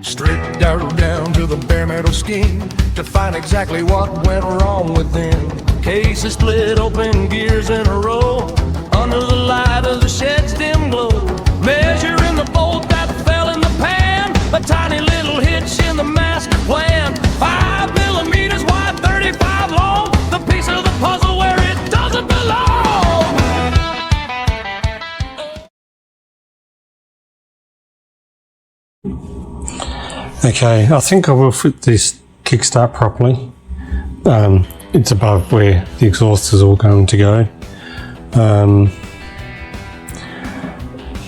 Stripped down to the bare metal skin to find exactly what went wrong within. Cases split open, gears in a row, under the light of the shed's dim glow. Measuring the bolt that fell in the pan, a tiny little hitch in the master plan. 5 millimeters wide, 35 long, the piece of the puzzle where it doesn't belong. Okay, I think I will fit this kickstart properly. It's above where the exhaust is all going to go.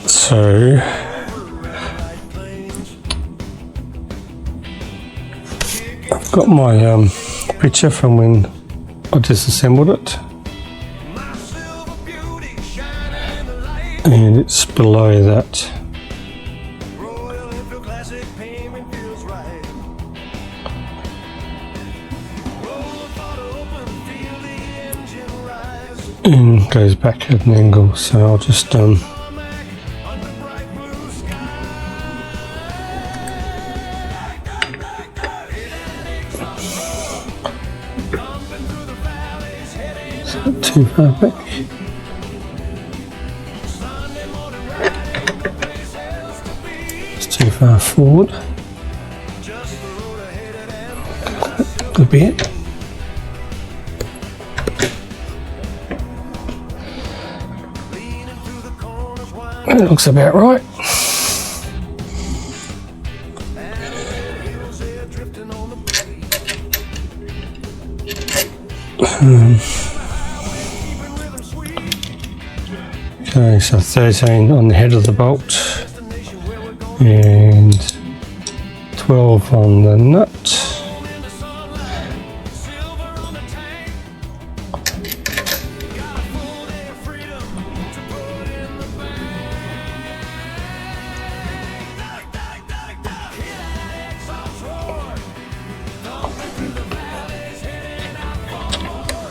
So I've got my picture from when I disassembled it, and it's below that. Royal Enfield Classic, payment feels right. Roll the bottle open, feel the engine rise. And goes back at an angle, so I'll just Under bright blue sky. Thumping through the valleys, heading not too far back. Sunday morning riding, no place else to be. It's too far forward Just the road ahead and a bit. leaning through the corners, winding That looks about right. hills there, drifting on the breeze. Keeping rhythm sweet. Okay, so 13 on the head of the bolt Destination where we're going. and 12 on the nut. In the sunlight, silver on the tank. Got a full day of freedom to put in the bank. Hear that exhaust roar, thumping through the valleys, heading out for more.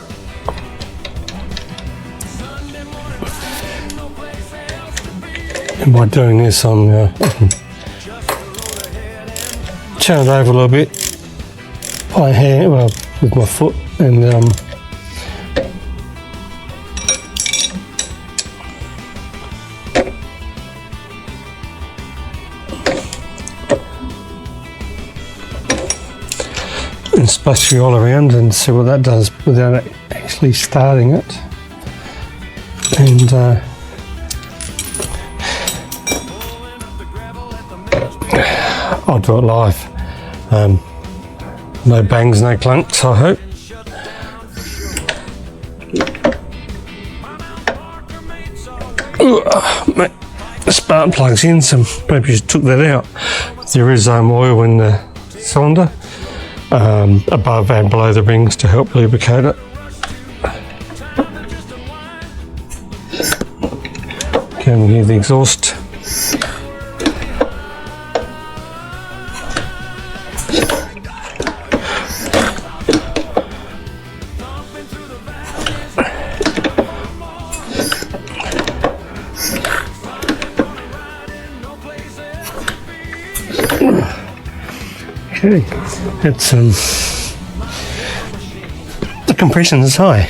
Sunday morning riding, no place else to be. And by doing this, I'm Just the road ahead and turn it over a little bit by hand, well, with my foot, and splash you all around and see what that does without actually starting it. And I'll do it live. No bangs, no clunks, I hope. Mate, the spark plug's in, so maybe you took that out. There is oil in the cylinder, above and below the rings to help lubricate it. Can hear the exhaust. Okay, it's the compression is high.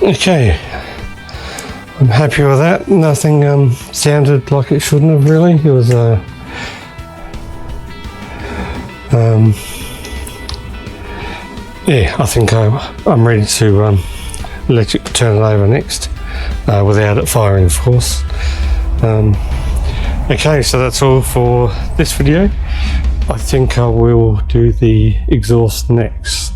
Okay, I'm happy with that. Nothing sounded like it shouldn't have really. It was yeah, I think I'm ready to let it turn it over next without it firing, of course. Okay, so that's all for this video. I think I will do the exhaust next.